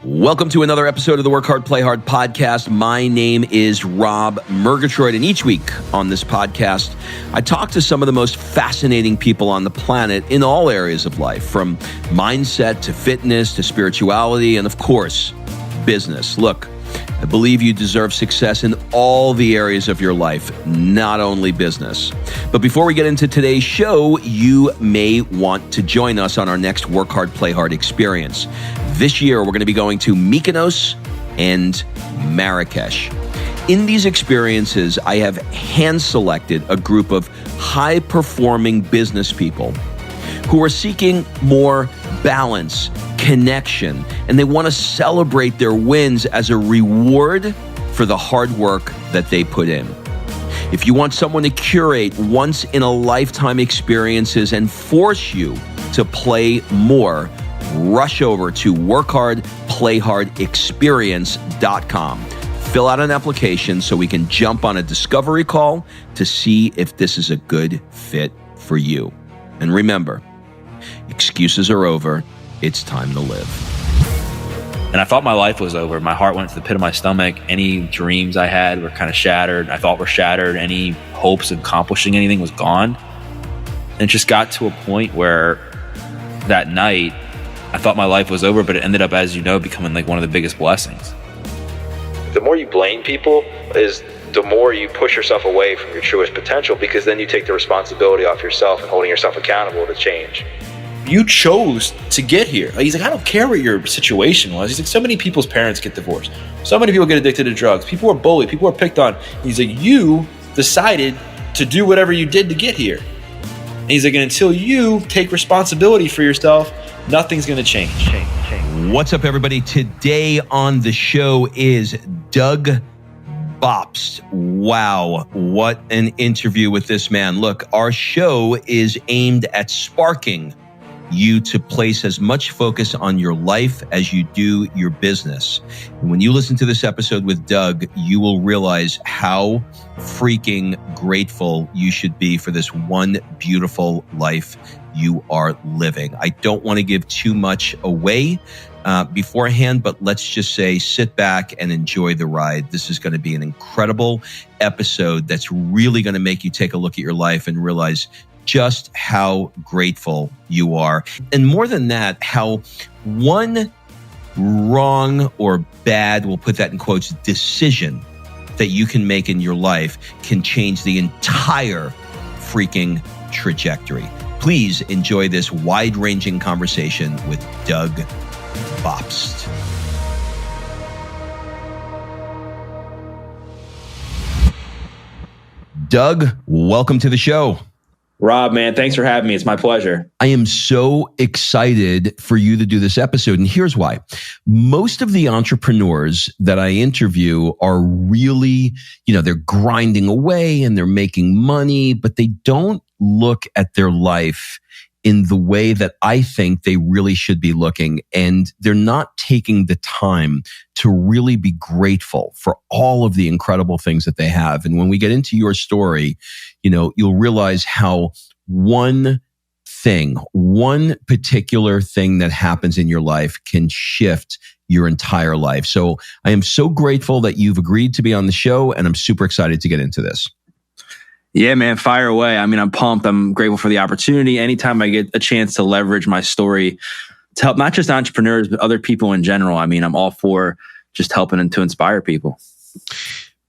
Welcome to another episode of the Work Hard, Play Hard podcast. My name is Rob Murgatroyd, and each week on this podcast, I talk to some of the most fascinating people on the planet in all areas of life, from mindset to fitness to spirituality and, of course, business. Look, I believe you deserve success in all the areas of your life, not only business. But before we get into today's show, you may want to join us on our next Work Hard, Play Hard experience. This year, we're going to be going to Mykonos and Marrakesh. In these experiences, I have hand-selected a group of high-performing business people who are seeking more balance, connection, and they want to celebrate their wins as a reward for the hard work that they put in. If you want someone to curate once-in-a-lifetime experiences and force you to play more, rush over to workhardplayhardexperience.com. Fill out an application so we can jump on a discovery call to see if this is a good fit for you. And remember, excuses are over. It's time to live. And I thought my life was over. My heart went to the pit of my stomach. Any dreams I had were kind of shattered. I thought were shattered. Any hopes of accomplishing anything was gone. And it just got to a point where that night, I thought my life was over, but it ended up, as you know, becoming like one of the biggest blessings. The more you blame people is the more you push yourself away from your truest potential, because then you take the responsibility off yourself and holding yourself accountable to change. You chose to get here. Like, he's like, I don't care what your situation was. He's like, so many people's parents get divorced. So many people get addicted to drugs. People are bullied. People are picked on. He's like, you decided to do whatever you did to get here. And he's like, and until you take responsibility for yourself, nothing's going to change. What's up, everybody? Today on the show is Doug Bopst. Wow, what an interview with this man. Look, our show is aimed at sparking you to place as much focus on your life as you do your business. And when you listen to this episode with Doug, you will realize how freaking grateful you should be for this one beautiful life you are living. I don't want to give too much away beforehand, but let's just say sit back and enjoy the ride. This is going to be an incredible episode that's really going to make you take a look at your life and realize just how grateful you are. And more than that, how one wrong or bad, we'll put that in quotes, decision that you can make in your life can change the entire freaking trajectory. Please enjoy this wide-ranging conversation with Doug Bopst. Doug, welcome to the show. Rob, man, thanks for having me. It's my pleasure. I am so excited for you to do this episode. And here's why. Most of the entrepreneurs that I interview are really, they're grinding away and they're making money, but they don't look at their life in the way that I think they really should be looking. And they're not taking the time to really be grateful for all of the incredible things that they have. And when we get into your story, you'll realize how one particular thing that happens in your life can shift your entire life. So I am so grateful that you've agreed to be on the show, and I'm super excited to get into this. Yeah, man, fire away. I mean, I'm pumped. I'm grateful for the opportunity. Anytime I get a chance to leverage my story to help not just entrepreneurs, but other people in general, I mean, I'm all for just helping and to inspire people.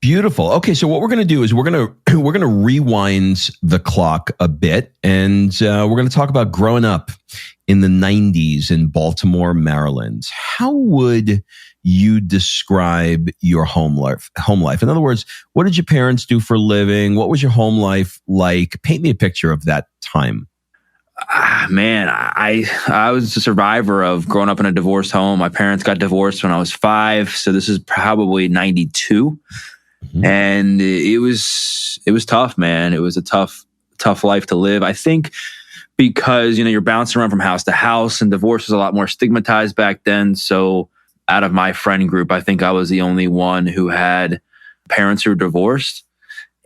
Beautiful. Okay, so what we're going to do is we're going to rewind the clock a bit, and we're going to talk about growing up in the 90s in Baltimore, Maryland. How would you describe your home life? In other words, what did your parents do for a living? What was your home life like? Paint me a picture of that time. Man, I was a survivor of growing up in a divorced home. My parents got divorced when I was 5, so this is probably 92. Mm-hmm. And it was tough, man. It was a tough life to live. I think because, you're bouncing around from house to house, and divorce was a lot more stigmatized back then. So out of my friend group, I think I was the only one who had parents who were divorced.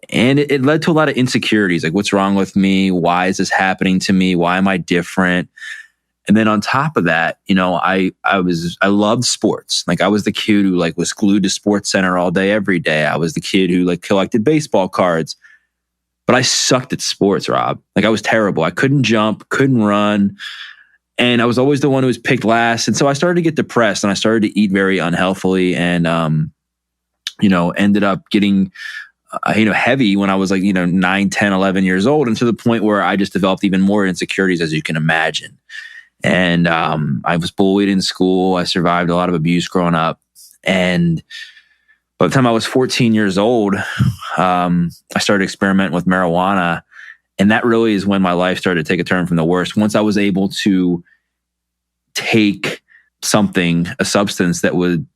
And it led to a lot of insecurities. Like, what's wrong with me? Why is this happening to me? Why am I different? And then on top of that, I loved sports. Like I was the kid who like was glued to Sports Center all day, every day. I was the kid who like collected baseball cards, but I sucked at sports, Rob. Like I was terrible. I couldn't jump, couldn't run. And I was always the one who was picked last. And so I started to get depressed and I started to eat very unhealthily and, ended up getting, heavy when I was like, 9, 10, 11 years old. And to the point where I just developed even more insecurities, as you can imagine. And I was bullied in school. I survived a lot of abuse growing up. And by the time I was 14 years old, I started experimenting with marijuana. And that really is when my life started to take a turn from the worst. Once I was able to take a substance that would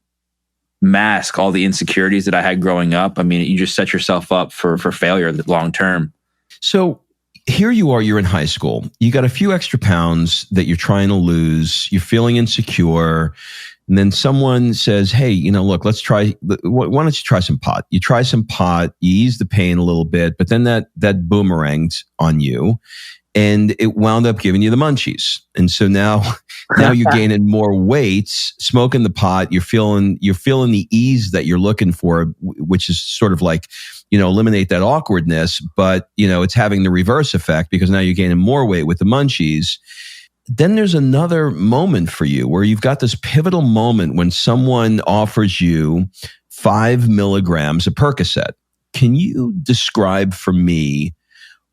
mask all the insecurities that I had growing up, I mean, you just set yourself up for failure long term. So here you are, you're in high school. You got a few extra pounds that you're trying to lose. You're feeling insecure. And then someone says, hey, look, why don't you try some pot? You try some pot, you ease the pain a little bit, but then that boomeranged on you and it wound up giving you the munchies. And so now you're gaining more weight, smoking the pot. You're feeling the ease that you're looking for, which is sort of like, eliminate that awkwardness, but it's having the reverse effect because now you're gaining more weight with the munchies. Then there's another moment for you where you've got this pivotal moment when someone offers you 5 milligrams of Percocet. Can you describe for me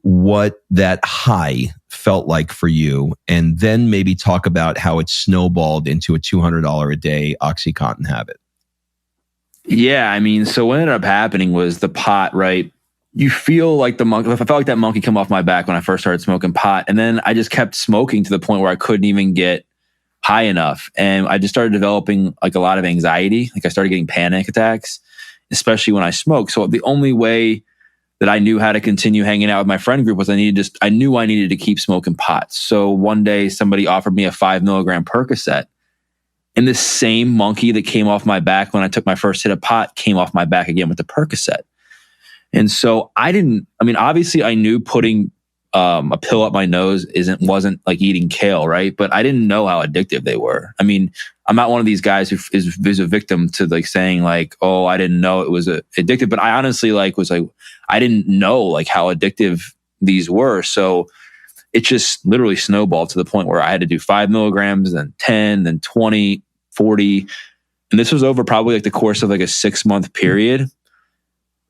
what that high felt like for you? And then maybe talk about how it snowballed into a $200 a day OxyContin habit. Yeah, I mean, so what ended up happening was the pot, right? You feel like the monkey. I felt like that monkey come off my back when I first started smoking pot. And then I just kept smoking to the point where I couldn't even get high enough. And I just started developing like a lot of anxiety. Like I started getting panic attacks, especially when I smoked. So the only way that I knew how to continue hanging out with my friend group was I knew I needed to keep smoking pot. So one day somebody offered me a 5 milligram Percocet. And the same monkey that came off my back when I took my first hit of pot came off my back again with the Percocet. And so obviously I knew putting a pill up my nose wasn't like eating kale, right? But I didn't know how addictive they were. I mean, I'm not one of these guys who is a victim to like saying like, oh, I didn't know it was addictive. But I honestly I didn't know like how addictive these were. So it just literally snowballed to the point where I had to do 5 milligrams, then 10, then 20, 40. And this was over probably like the course of like a 6-month period.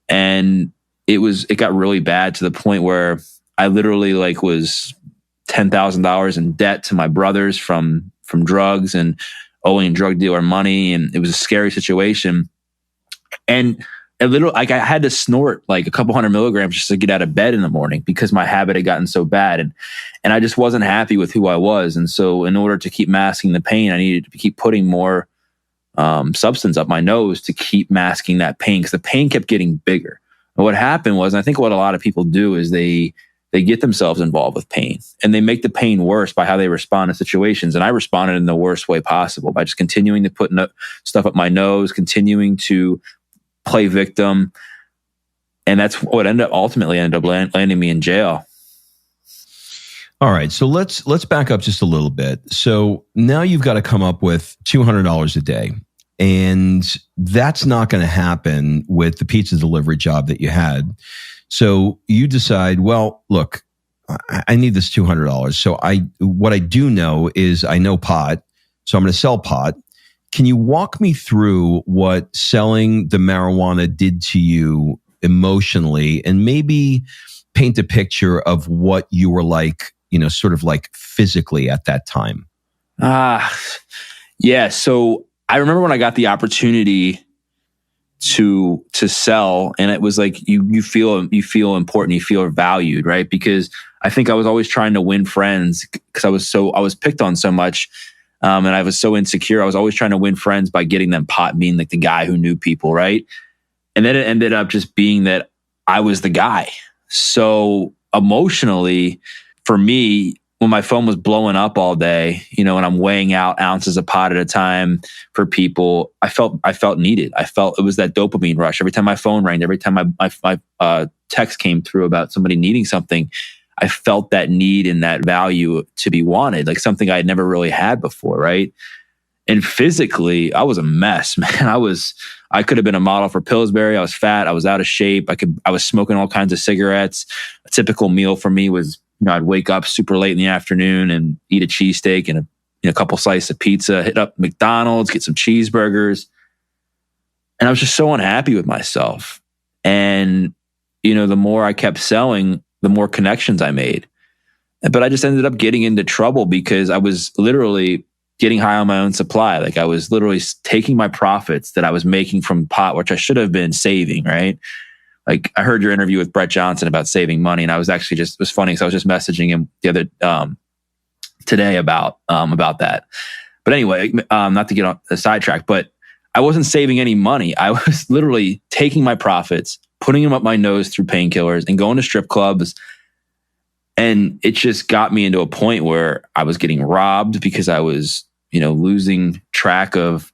And it got really bad to the point where I literally like was $10,000 in debt to my brothers from drugs and owing drug dealer money. And it was a scary situation. And I had to snort like a couple 100 milligrams just to get out of bed in the morning because my habit had gotten so bad. And I just wasn't happy with who I was. And so in order to keep masking the pain, I needed to keep putting more substance up my nose to keep masking that pain because the pain kept getting bigger. And what happened was, and I think what a lot of people do is they get themselves involved with pain and they make the pain worse by how they respond to situations. And I responded in the worst way possible by just continuing to put stuff up my nose, continuing to play victim. And that's what ultimately ended up landing me in jail. All right. So let's back up just a little bit. So now you've got to come up with $200 a day. And that's not going to happen with the pizza delivery job that you had. So you decide, well, look, I need this $200. So what I do know is I know pot. So I'm going to sell pot. Can you walk me through what selling the marijuana did to you emotionally and maybe paint a picture of what you were like, sort of like physically at that time? Yeah. So I remember when I got the opportunity to sell, and it was like you feel important, you feel valued, right? Because I think I was always trying to win friends because I was picked on so much. And I was so insecure. I was always trying to win friends by getting them pot, being like the guy who knew people, right? And then it ended up just being that I was the guy. So emotionally, for me, when my phone was blowing up all day, and I'm weighing out ounces of pot at a time for people, I felt needed. I felt it was that dopamine rush. Every time my phone rang, every time my text came through about somebody needing something, I felt that need and that value to be wanted, like something I had never really had before, right? And physically, I was a mess, man. I could have been a model for Pillsbury. I was fat. I was out of shape. I was smoking all kinds of cigarettes. A typical meal for me was, I'd wake up super late in the afternoon and eat a cheesesteak and a couple slices of pizza, hit up McDonald's, get some cheeseburgers. And I was just so unhappy with myself. And, the more I kept selling, the more connections I made. But I just ended up getting into trouble because I was literally getting high on my own supply. Like I was literally taking my profits that I was making from pot, which I should have been saving, right? Like I heard your interview with Brett Johnson about saving money. And I was actually it was funny because I was just messaging him the other, today about that. But anyway, not to get on the sidetrack, but I wasn't saving any money. I was literally taking my profits, putting them up my nose through painkillers and going to strip clubs. And it just got me into a point where I was getting robbed because I was, losing track of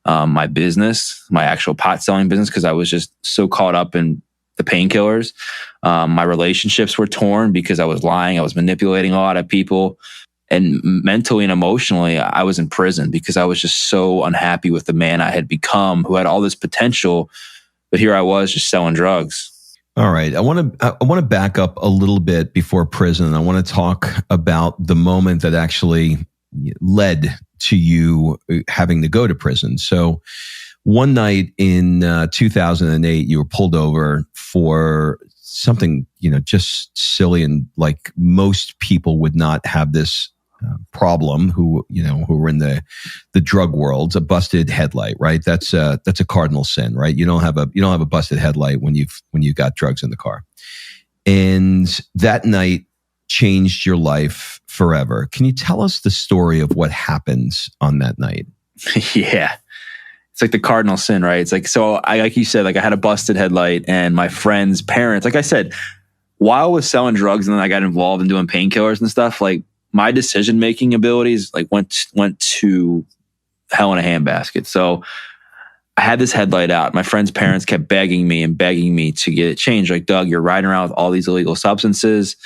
my business, my actual pot selling business, because I was just so caught up in the painkillers. My relationships were torn because I was lying. I was manipulating a lot of people. And mentally and emotionally, I was in prison because I was just so unhappy with the man I had become, who had all this potential. But here I was just selling drugs. All right. I want to back up a little bit before prison. I want to talk about the moment that actually led to you having to go to prison. So one night in 2008, you were pulled over for something, just silly. And like most people would not have this problem who were in the drug world, a busted headlight, right? That's a cardinal sin, right? You don't have a busted headlight when you've got drugs in the car. And that night changed your life forever. Can you tell us the story of what happened on that night? Yeah. It's like the cardinal sin, right? It's like, so like you said, like I had a busted headlight and my friend's parents, like I said, while I was selling drugs and then I got involved in doing painkillers and stuff, like my decision-making abilities like went to hell in a handbasket. So I had this headlight out. My friend's parents kept begging me to get it changed. Like, Doug, you're riding around with all these illegal substances.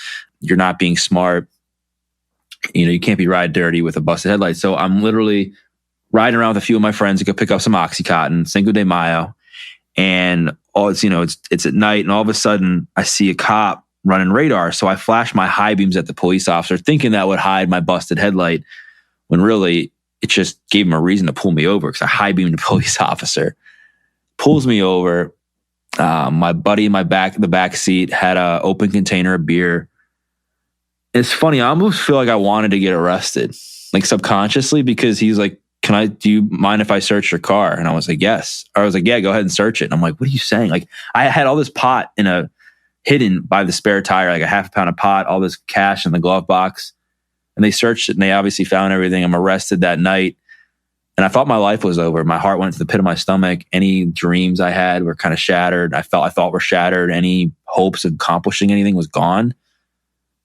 You're not being smart. You can't be riding dirty with a busted headlight. So I'm literally riding around with a few of my friends to go pick up some Oxycontin, Cinco de Mayo. And it's at night. And all of a sudden I see a cop running radar. So I flash my high beams at the police officer thinking that would hide my busted headlight, when really it just gave him a reason to pull me over because I high beamed the police officer. Pulls me over. My buddy in the back seat had an open container of beer. It's funny. I almost feel like I wanted to get arrested, like subconsciously, because he's like, do you mind if I search your car? And I was like, yes. Or I was like, yeah, go ahead and search it. And I'm like, what are you saying? Like I had all this pot hidden by the spare tire, like a half a pound of pot, all this cash in the glove box. And they searched it and they obviously found everything. I'm arrested that night. And I thought my life was over. My heart went to the pit of my stomach. Any dreams I had were kind of shattered. I thought were shattered. Any hopes of accomplishing anything was gone.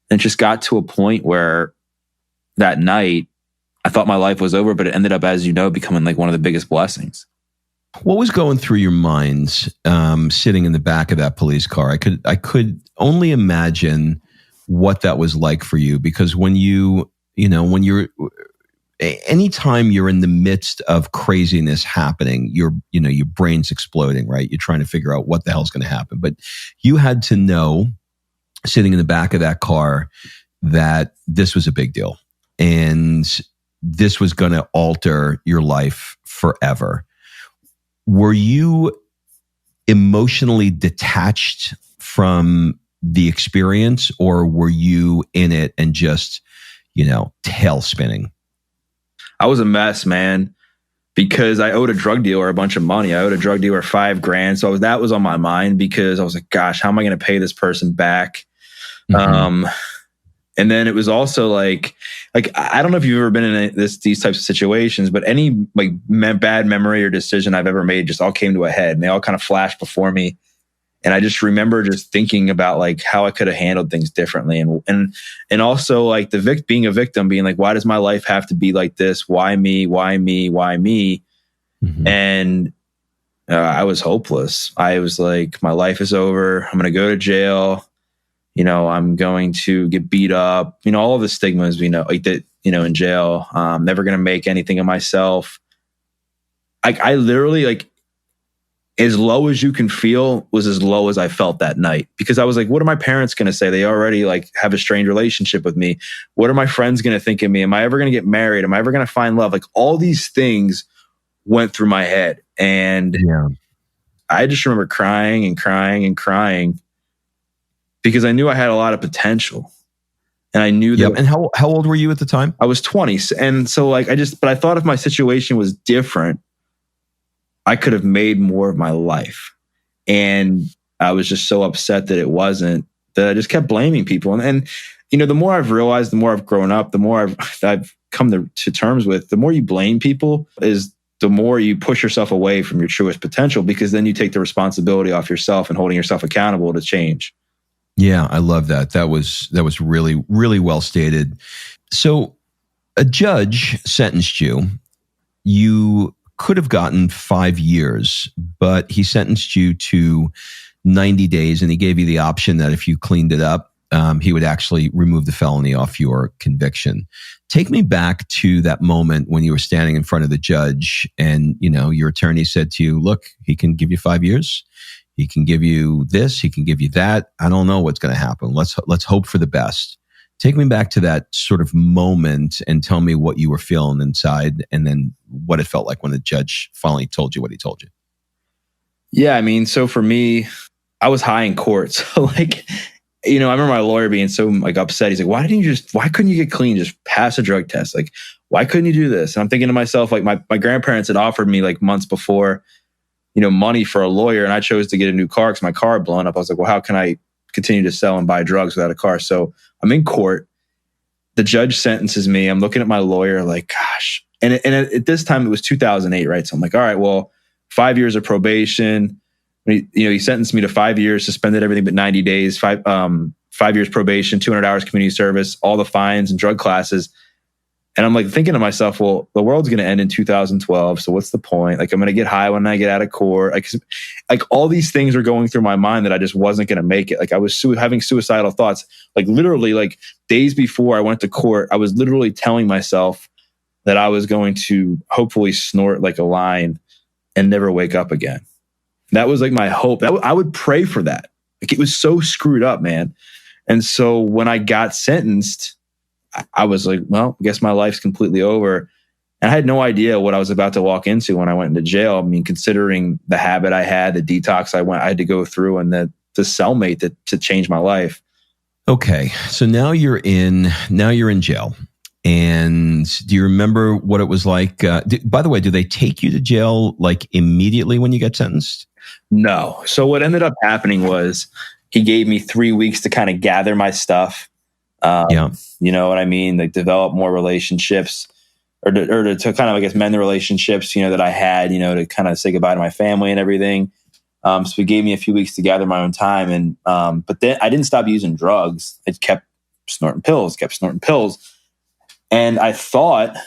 And it just got to a point where that night I thought my life was over, but it ended up, as you know, becoming like one of the biggest blessings. What was going through your minds sitting in the back of that police car? I could only imagine what that was like for you, because when anytime you're in the midst of craziness happening, your brain's exploding, right? You're trying to figure out what the hell's going to happen. But you had to know, sitting in the back of that car, that this was a big deal and this was going to alter your life forever. Were you emotionally detached from the experience, or were you in it and just, tail spinning? I was a mess, man, because I owed a drug dealer a bunch of money. I owed a drug dealer $5,000. So that was on my mind because I was like, gosh, how am I going to pay this person back? Mm-hmm. And then it was also like I don't know if you've ever been in these types of situations, but any like bad memory or decision I've ever made just all came to a head, and they all kind of flashed before me. And I just remember just thinking about like how I could have handled things differently, and also like being a victim, being like, why does my life have to be like this? Why me? Why me? Why me? Mm-hmm. And I was hopeless. I was like, my life is over. I'm going to go to jail. I'm going to get beat up, all of the stigmas, like that, in jail. Never going to make anything of myself. I literally, like, as low as you can feel was as low as I felt that night, because I was like, what are my parents going to say? They already like have a strained relationship with me. What are my friends going to think of me? Am I ever going to get married? Am I ever going to find love? Like, all these things went through my head. And I just remember crying and crying and crying, because I knew I had a lot of potential. And I knew that. And how old were you at the time? I was 20. And so like, but I thought if my situation was different, I could have made more of my life. And I was just so upset that it wasn't, that I just kept blaming people. And the more I've realized, the more I've grown up, the more I've come to terms with, the more you blame people is the more you push yourself away from your truest potential, because then you take the responsibility off yourself and holding yourself accountable to change. Yeah, I love that. That was really, really well stated. So a judge sentenced you. You could have gotten 5 years, but he sentenced you to 90 days, and he gave you the option that if you cleaned it up, he would actually remove the felony off your conviction. Take me back to that moment when you were standing in front of the judge and, your attorney said to you, look, he can give you 5 years. He can give you this. He can give you that. I don't know what's going to happen. Let's hope for the best. Take me back to that sort of moment and tell me what you were feeling inside, and then what it felt like when the judge finally told you what he told you. Yeah, I mean, so for me, I was high in court. So like, I remember my lawyer being so like upset. He's like, why couldn't you get clean? Just pass a drug test. Like, why couldn't you do this? And I'm thinking to myself, like my grandparents had offered me like months before, money for a lawyer. And I chose to get a new car because my car had blown up. I was like, well, how can I continue to sell and buy drugs without a car? So I'm in court. The judge sentences me. I'm looking at my lawyer like, gosh. And at this time it was 2008, right? So I'm like, all right, well, 5 years of probation. He sentenced me to 5 years, suspended everything but 90 days, 5 years probation, 200 hours community service, all the fines and drug classes. And I'm like thinking to myself, well, the world's going to end in 2012. So what's the point? Like, I'm going to get high when I get out of court. Like all these things are going through my mind that I just wasn't going to make it. Like I was having suicidal thoughts, like literally like days before I went to court, I was literally telling myself that I was going to hopefully snort like a line and never wake up again. That was like my hope. I would pray for that. Like it was so screwed up, man. And so when I got sentenced, I was like, well, I guess my life's completely over. And I had no idea what I was about to walk into when I went into jail. I mean, considering the habit I had, the detox I had to go through, and the cellmate to change my life. Okay. So now you're in jail. And do you remember what it was like? By the way, do they take you to jail like immediately when you get sentenced? No. So what ended up happening was he gave me 3 weeks to kind of gather my stuff. You know what I mean? Like develop more relationships or to kind of, I guess, mend the relationships, that I had, to kind of say goodbye to my family and everything. So he gave me a few weeks to gather my own time. And, but then I didn't stop using drugs. I kept snorting pills. And I thought,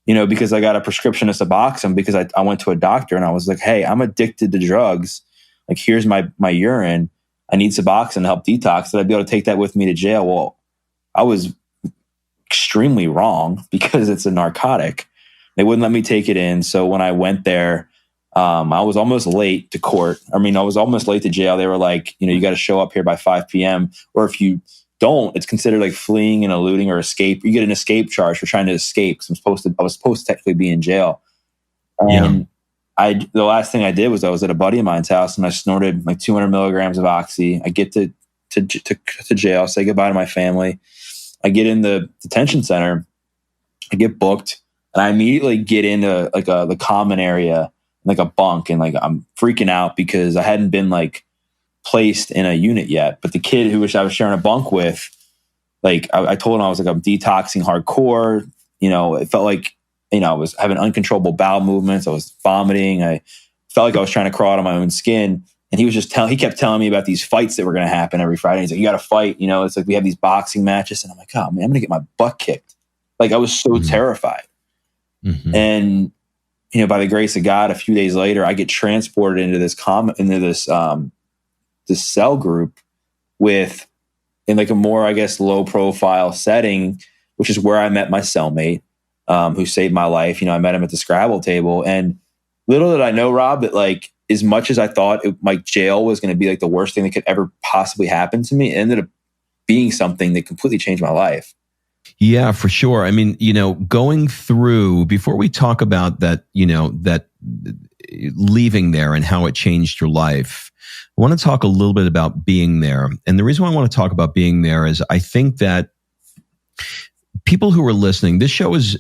because I got a prescription of Suboxone, because I went to a doctor and I was like, hey, I'm addicted to drugs. Like, here's my urine. I need Suboxone to help detox. That I'd be able to take that with me to jail. Well, I was extremely wrong because it's a narcotic. They wouldn't let me take it in. So when I went there, I was almost late to court. I mean, I was almost late to jail. They were like, you got to show up here by 5 p.m. Or if you don't, it's considered like fleeing and eluding or escape. You get an escape charge for trying to escape. So I was supposed to technically be in jail. And the last thing I did was I was at a buddy of mine's house and I snorted like 200 milligrams of oxy. I get to jail, say goodbye to my family. I get in the detention center, I get booked, and I immediately get into like the common area, like a bunk, and like I'm freaking out because I hadn't been like placed in a unit yet. But the kid I was sharing a bunk with, like I told him I was like, I'm detoxing hardcore. It felt like I was having uncontrollable bowel movements. I was vomiting. I felt like I was trying to crawl out of my own skin. And he was he kept telling me about these fights that were going to happen every Friday. He's like, you got to fight. It's like we have these boxing matches. And I'm like, oh, man, I'm going to get my butt kicked. Like I was so terrified. Mm-hmm. And, by the grace of God, a few days later, I get transported into this cell group with in like a more, I guess, low profile setting, which is where I met my cellmate, who saved my life. I met him at the Scrabble table, and little did I know, Rob, that like as much as I thought jail was going to be like the worst thing that could ever possibly happen to me, it ended up being something that completely changed my life. Yeah, for sure. I mean, going through, before we talk about that, that leaving there and how it changed your life, I want to talk a little bit about being there. And the reason why I want to talk about being there is I think that people who are listening, this show is,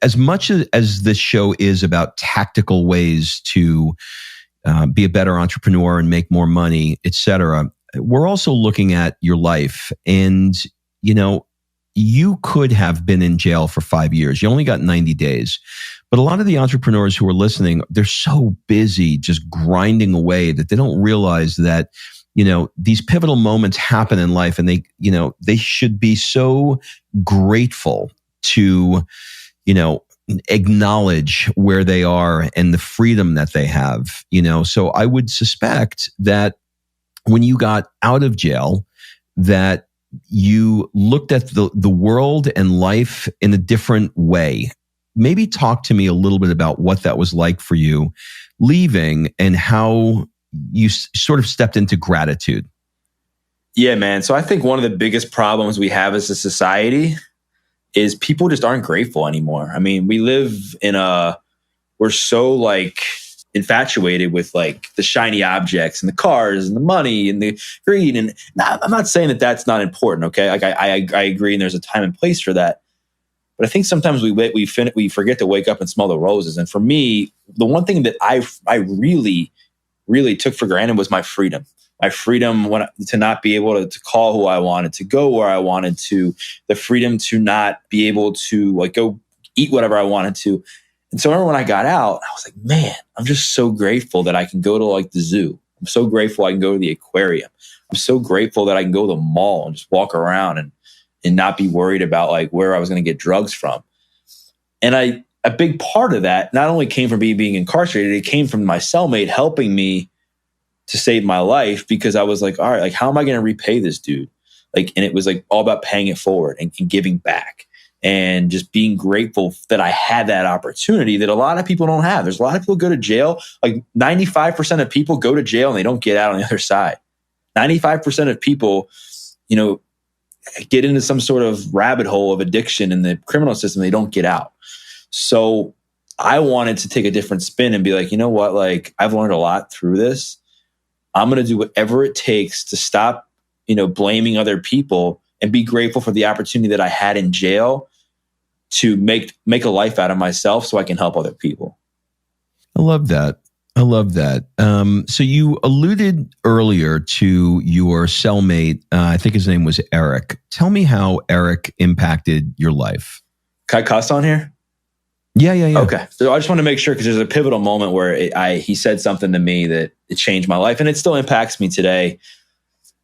as much as this show is about tactical ways to be a better entrepreneur and make more money, et cetera, we're also looking at your life. And, you could have been in jail for 5 years. You only got 90 days. But a lot of the entrepreneurs who are listening, they're so busy just grinding away that they don't realize that, these pivotal moments happen in life, and they should be so grateful to, acknowledge where they are and the freedom that they have, So I would suspect that when you got out of jail, that you looked at the world and life in a different way. Maybe talk to me a little bit about what that was like for you leaving and how you sort of stepped into gratitude. Yeah, man. So I think one of the biggest problems we have as a society is people just aren't grateful anymore. I mean, we live we're so like infatuated with like the shiny objects and the cars and the money and the greed. And I'm not saying that that's not important. Okay. Like I agree. And there's a time and place for that. But I think sometimes we forget to wake up and smell the roses. And for me, the one thing that I really, really took for granted was my freedom. My freedom to not be able to call who I wanted, to go where I wanted to, the freedom to not be able to like go eat whatever I wanted to. And so I remember when I got out, I was like, man, I'm just so grateful that I can go to like the zoo. I'm so grateful I can go to the aquarium. I'm so grateful that I can go to the mall and just walk around and not be worried about like where I was going to get drugs from. And a big part of that not only came from me being incarcerated, it came from my cellmate helping me to save my life, because I was like, all right, like, how am I going to repay this dude? Like, and it was like all about paying it forward and giving back and just being grateful that I had that opportunity that a lot of people don't have. There's a lot of people go to jail. Like 95% of people go to jail and they don't get out on the other side. 95% of people, get into some sort of rabbit hole of addiction in the criminal system. They don't get out. So I wanted to take a different spin and be like, you know what? Like, I've learned a lot through this. I'm going to do whatever it takes to stop, blaming other people and be grateful for the opportunity that I had in jail to make a life out of myself so I can help other people. I love that. So you alluded earlier to your cellmate. I think his name was Eric. Tell me how Eric impacted your life. Can I cuss on here? Yeah. Okay. So I just want to make sure, because there's a pivotal moment where he said something to me that it changed my life, and it still impacts me today.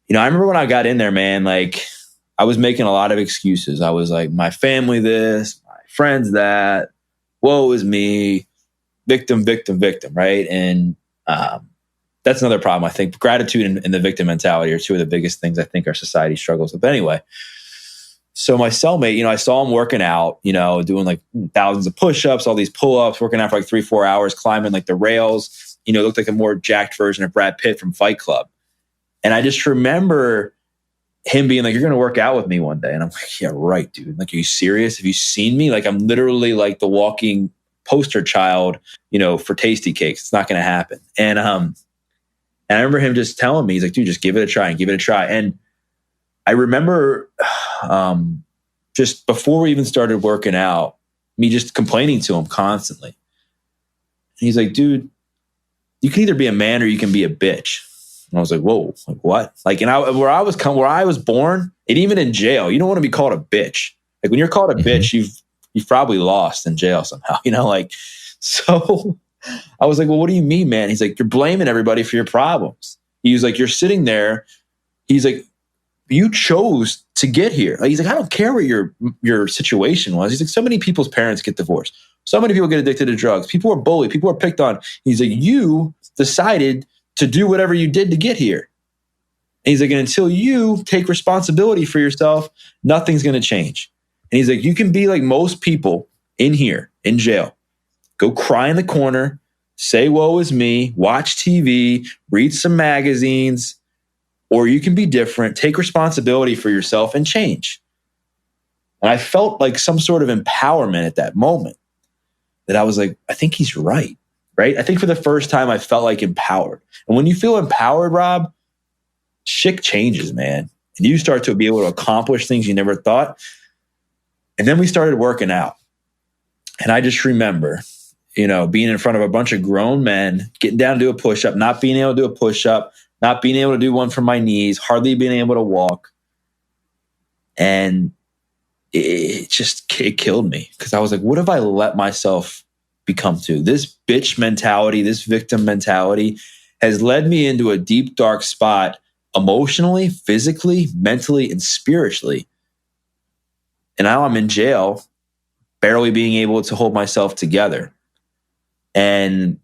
I remember when I got in there, man, like I was making a lot of excuses. I was like, my family this, my friends that, woe is me, victim, right? And that's another problem. I think gratitude and the victim mentality are two of the biggest things I think our society struggles with. But anyway, so my cellmate, I saw him working out, doing like thousands of push-ups, all these pull-ups, working out for like 3-4 hours, climbing like the rails, looked like a more jacked version of Brad Pitt from Fight Club. And I just remember him being like, you're going to work out with me one day. And I'm like, yeah, right, dude. Like, are you serious? Have you seen me? Like, I'm literally like the walking poster child, for tasty cakes. It's not going to happen. And I remember him just telling me, he's like, dude, just give it a try and give it a try. And I remember just before we even started working out, me just complaining to him constantly. And he's like, dude, you can either be a man or you can be a bitch. And I was like, whoa, like what? Like, and where I was born, and even in jail, you don't want to be called a bitch. Like when you're called a bitch, you've probably lost in jail somehow, like, so I was like, well, what do you mean, man? He's like, you're blaming everybody for your problems. He was like, you're sitting there. He's like, you chose to get here. Like, he's like, I don't care what your situation was. He's like, so many people's parents get divorced. So many people get addicted to drugs. People are bullied. People are picked on. He's like, you decided to do whatever you did to get here. And he's like, and until you take responsibility for yourself, nothing's going to change. And he's like, you can be like most people in here, in jail. Go cry in the corner, say, woe is me, watch TV, read some magazines, or you can be different, take responsibility for yourself and change. And I felt like some sort of empowerment at that moment that I was like, I think he's right? I think for the first time, I felt like empowered. And when you feel empowered, Rob, shit changes, man. And you start to be able to accomplish things you never thought. And then we started working out. And I just remember, being in front of a bunch of grown men, getting down to do a push-up, not being able to do a push-up, not being able to do one from my knees, hardly being able to walk. And it killed me because I was like, what have I let myself become to? This bitch mentality, this victim mentality has led me into a deep, dark spot emotionally, physically, mentally, and spiritually. And now I'm in jail, barely being able to hold myself together. And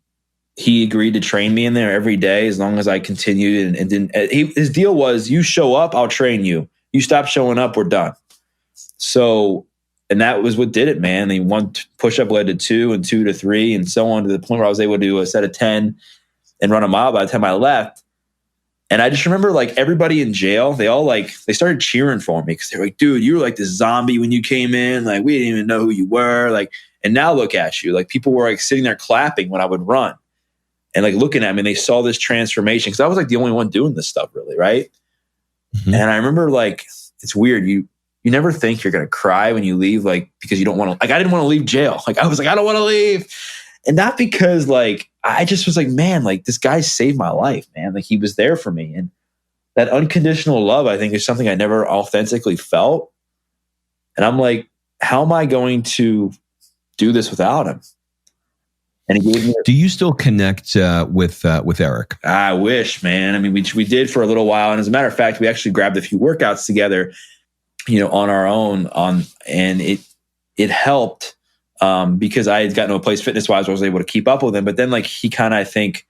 he agreed to train me in there every day as long as I continued. And didn't. His deal was, you show up, I'll train you. You stop showing up, we're done. So, and that was what did it, man. And one push-up led to 2 and 2 to 3 and so on, to the point where I was able to do a set of 10 and run a mile by the time I left. And I just remember like everybody in jail, they started cheering for me because they were like, dude, you were like this zombie when you came in. Like, we didn't even know who you were. Like, and now look at you. Like, people were like sitting there clapping when I would run and like looking at me, and they saw this transformation because I was like the only one doing this stuff really, right? Mm-hmm. And I remember like, it's weird. You never think you're going to cry when you leave, like, because you don't want to, like, I didn't want to leave jail. Like, I was like, I don't want to leave. And not because like, I just was like, man, like this guy saved my life, man. Like, he was there for me. And that unconditional love, I think, is something I never authentically felt. And I'm like, how am I going to do this without him? And he gave me. Do you still connect with Eric? I wish, man. I mean, we did for a little while. And as a matter of fact, we actually grabbed a few workouts together, on our own, and it helped because I had gotten to a place fitness-wise where I was able to keep up with him. But then like he kind of, I think,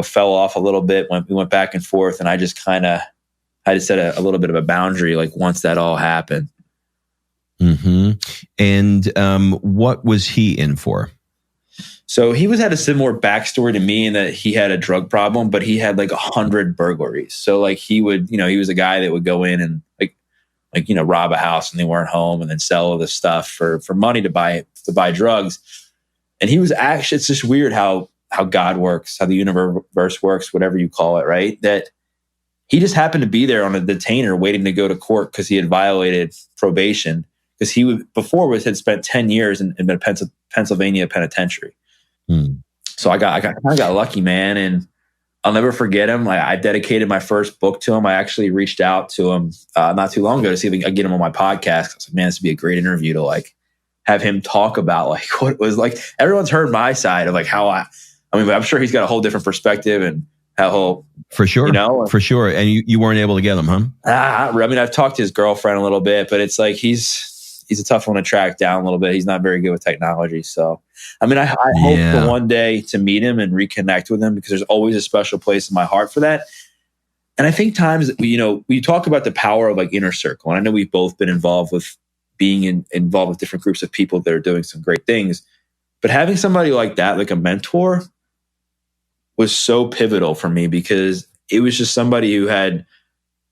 fell off a little bit when we went back and forth, and I just kind of had to set a little bit of a boundary like once that all happened. Mm-hmm. And what was he in for? So he had a similar backstory to me in that he had a drug problem, but he had like 100 burglaries. So like he would, he was a guy that would go in and like rob a house and they weren't home, and then sell all the stuff for money to buy drugs. And he was actually, it's just weird how God works, how the universe works, whatever you call it, right? That he just happened to be there on a detainer waiting to go to court because he had violated probation, because he had spent 10 years in a Pennsylvania penitentiary. So I kind of got lucky, man. And I'll never forget him. I dedicated my first book to him. I actually reached out to him not too long ago to see if I could get him on my podcast. I was like, man, this would be a great interview to like have him talk about like what it was like. Everyone's heard my side of like how I mean, I'm sure he's got a whole different perspective and how he'll, for sure, for sure. And you weren't able to get him, huh? I mean, I've talked to his girlfriend a little bit, but it's like he's a tough one to track down a little bit. He's not very good with technology. So, I mean, I hope for one day to meet him and reconnect with him, because there's always a special place in my heart for that. And I think times that we talk about the power of like inner circle. And I know we've both been involved with being involved with different groups of people that are doing some great things, but having somebody like that, like a mentor, was so pivotal for me, because it was just somebody who had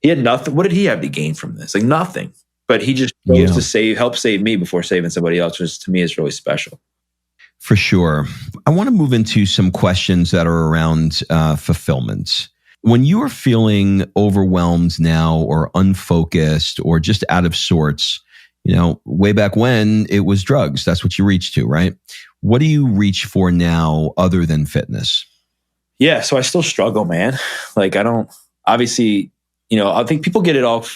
nothing. What did he have to gain from this? Like nothing. But he just chose to help save me before saving somebody else, which to me is really special. For sure. I want to move into some questions that are around fulfillment. When you are feeling overwhelmed now, or unfocused, or just out of sorts, way back when it was drugs, that's what you reached to, right? What do you reach for now other than fitness? Yeah, so I still struggle, man. Like, I don't, obviously, I think people get it all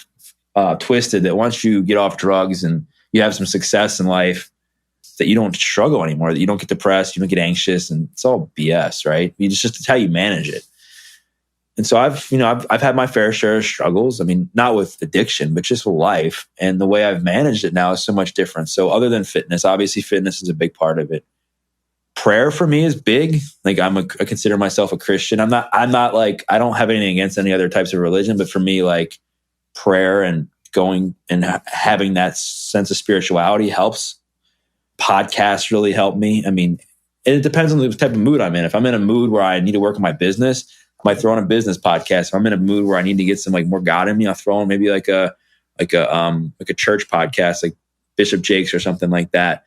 twisted that once you get off drugs and you have some success in life, that you don't struggle anymore, that you don't get depressed, you don't get anxious, and it's all BS, right? It's how you manage it. And so I've had my fair share of struggles. I mean, not with addiction, but just with life. And the way I've managed it now is so much different. So other than fitness, obviously fitness is a big part of it. prayer for me is big. Like I consider myself a Christian. I'm not like, I don't have anything against any other types of religion, but for me, like prayer and going and having that sense of spirituality helps. Podcasts really help me. I mean, it depends on the type of mood I'm in. If I'm in a mood where I need to work on my business, I might throw on a business podcast. If I'm in a mood where I need to get some like more God in me, I'll throw on maybe like a church podcast, like Bishop Jakes or something like that.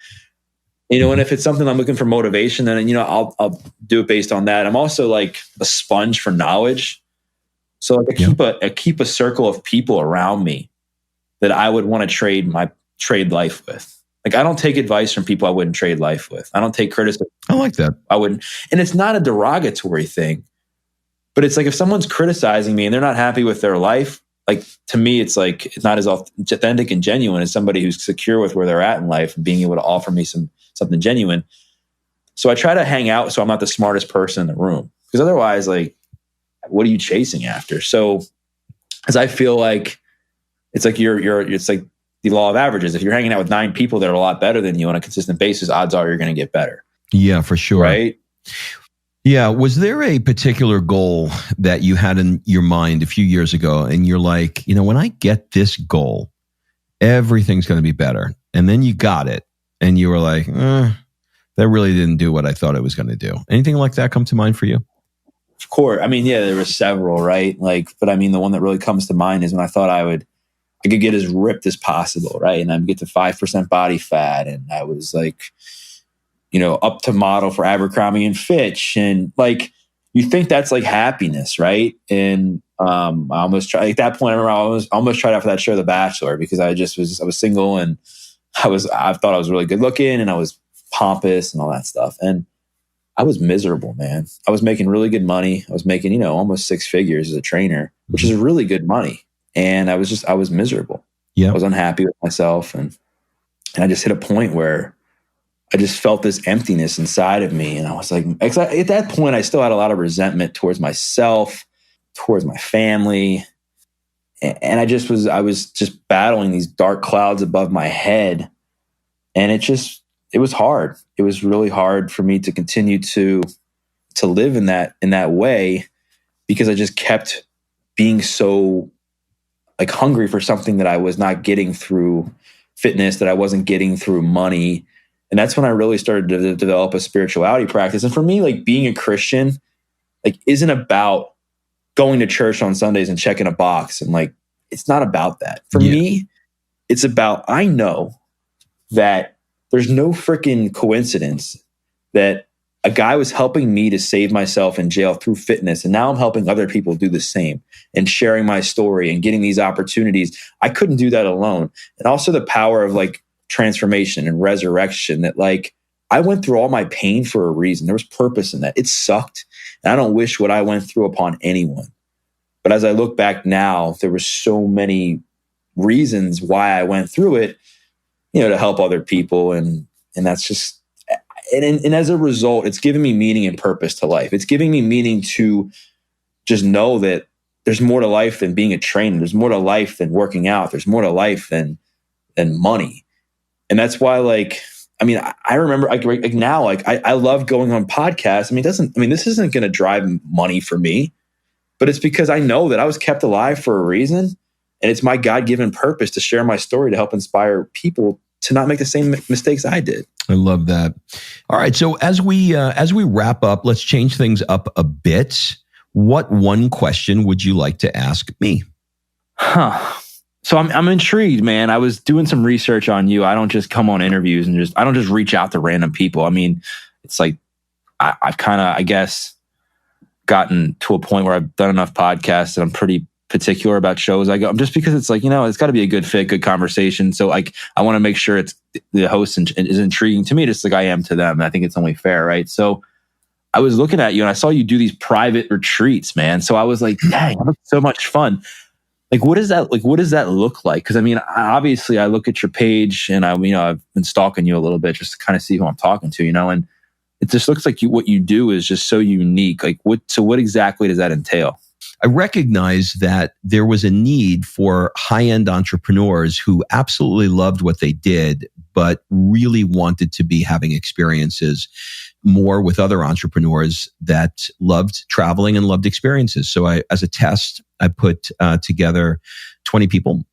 And if it's something I'm looking for motivation, then, I'll do it based on that. I'm also like a sponge for knowledge. So like I keep a circle of people around me that I would want to trade life with. Like I don't take advice from people I wouldn't trade life with. I don't take criticism. I like that. I wouldn't. And it's not a derogatory thing, but it's like if someone's criticizing me and they're not happy with their life, like to me, it's like it's not as authentic and genuine as somebody who's secure with where they're at in life and being able to offer me something genuine. So I try to hang out so I'm not the smartest person in the room, because otherwise, like, what are you chasing after? So as I feel like it's like it's like the law of averages. If you're hanging out with 9 people that are a lot better than you on a consistent basis, odds are you're going to get better. Yeah, for sure. Right? Yeah. Was there a particular goal that you had in your mind a few years ago and you're like, when I get this goal, everything's going to be better. And then you got it and you were like, that really didn't do what I thought it was going to do. Anything like that come to mind for you? Of course. I mean, yeah, there were several, right? But I mean, the one that really comes to mind is when I thought I could get as ripped as possible, right? And I'd get to 5% body fat. And I was like, up to model for Abercrombie and Fitch. And like, you think that's like happiness, right? And I almost tried, at that point, I remember I almost tried out for that show, The Bachelor, because I was single and I thought I was really good looking and I was pompous and all that stuff. And I was miserable, man. I was making really good money. I was making, almost 6 figures as a trainer, which is really good money. And I was miserable. Yeah. I was unhappy with myself. And I just hit a point where I just felt this emptiness inside of me. And I was like, at that point, I still had a lot of resentment towards myself, towards my family. And I was just battling these dark clouds above my head. And it was hard. It was really hard for me to continue to live in that way, because I just kept being so like hungry for something that I was not getting through fitness, that I wasn't getting through money. And that's when I really started to develop a spirituality practice. And for me, like being a Christian, like isn't about going to church on Sundays and checking a box. And like, it's not about that. For me, it's about, I know that there's no freaking coincidence that a guy was helping me to save myself in jail through fitness. And now I'm helping other people do the same and sharing my story and getting these opportunities. I couldn't do that alone. And also the power of like transformation and resurrection, that like I went through all my pain for a reason. There was purpose in that. It sucked. And I don't wish what I went through upon anyone. But as I look back now, there were so many reasons why I went through it, to help other people. And that's just, and as a result, it's giving me meaning and purpose to life. It's giving me meaning to just know that there's more to life than being a trainer. There's more to life than working out. There's more to life than money. And that's why, like, I mean, I remember like now, like I love going on podcasts. This isn't going to drive money for me, but it's because I know that I was kept alive for a reason. And it's my God-given purpose to share my story to help inspire people to not make the same mistakes I did. I love that. All right. So as we wrap up, let's change things up a bit. What one question would you like to ask me? So I'm intrigued, man. I was doing some research on you. I don't just come on interviews and I don't just reach out to random people. I mean, it's like I've kind of, I guess, gotten to a point where I've done enough podcasts that I'm pretty particular about shows I go, just because it's like, it's got to be a good fit, good conversation. So like, I want to make sure it's the host is intriguing to me, just like I am to them. And I think it's only fair, right? So I was looking at you and I saw you do these private retreats, man. So I was like, dang, that looks so much fun. Like, what does that look like? Because I mean, obviously I look at your page and I've been stalking you a little bit just to kind of see who I'm talking to, and it just looks like what you do is just so unique. Like what exactly does that entail? I recognize that there was a need for high-end entrepreneurs who absolutely loved what they did, but really wanted to be having experiences more with other entrepreneurs that loved traveling and loved experiences. So as a test, I put together 20 people,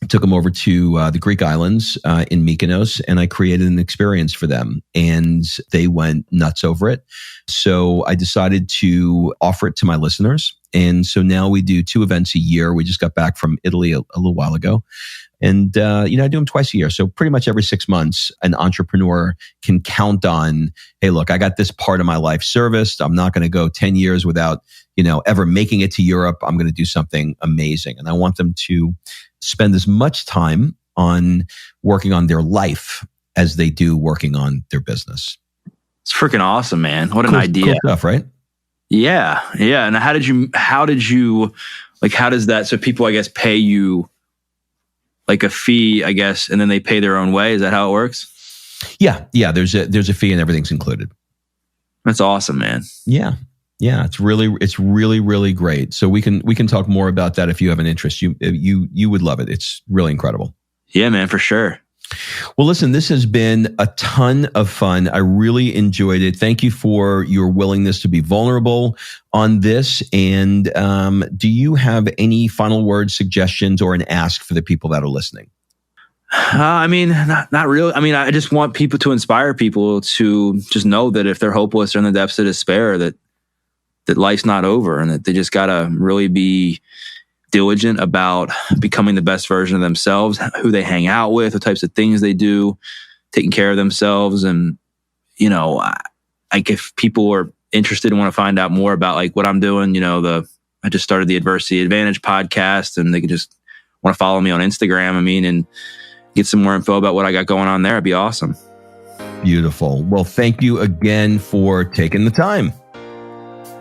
took them over to the Greek islands in Mykonos, and I created an experience for them. And they went nuts over it. So I decided to offer it to my listeners. And so now we do 2 events a year. We just got back from Italy a little while ago. And, I do them twice a year. So pretty much every 6 months, an entrepreneur can count on, hey, look, I got this part of my life serviced. I'm not going to go 10 years without, ever making it to Europe. I'm going to do something amazing. And I want them to spend as much time on working on their life as they do working on their business. It's freaking awesome, man. What an idea. Cool stuff, right? Yeah. Yeah. And how does that, so people, I guess, pay you like a fee, I guess, and then they pay their own way? Is that how it works? Yeah. There's a fee and everything's included. That's awesome, man. Yeah. It's really, really great. So we can talk more about that if you have an interest. You would love it. It's really incredible. Yeah, man, for sure. Well, listen, this has been a ton of fun. I really enjoyed it. Thank you for your willingness to be vulnerable on this. And do you have any final words, suggestions, or an ask for the people that are listening? Not really. I just want people to inspire people to just know that if they're hopeless or in the depths of despair, that life's not over, and that they just gotta really be diligent about becoming the best version of themselves, who they hang out with, the types of things they do, taking care of themselves. And, if people are interested and want to find out more about like what I'm doing, I just started the Adversity Advantage podcast, and they can just want to follow me on Instagram, and get some more info about what I got going on there. It'd be awesome. Beautiful. Well, thank you again for taking the time.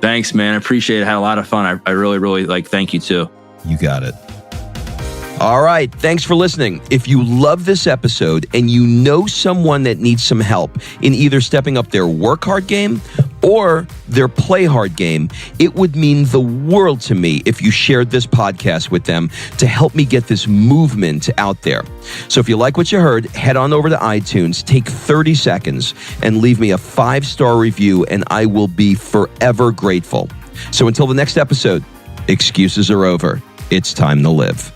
Thanks, man. I appreciate it. I had a lot of fun. I really, really thank you too. You got it. All right. Thanks for listening. If you love this episode and you know someone that needs some help in either stepping up their work hard game or their play hard game, it would mean the world to me if you shared this podcast with them to help me get this movement out there. So if you like what you heard, head on over to iTunes, take 30 seconds and leave me a 5-star review, and I will be forever grateful. So until the next episode, excuses are over. It's time to live.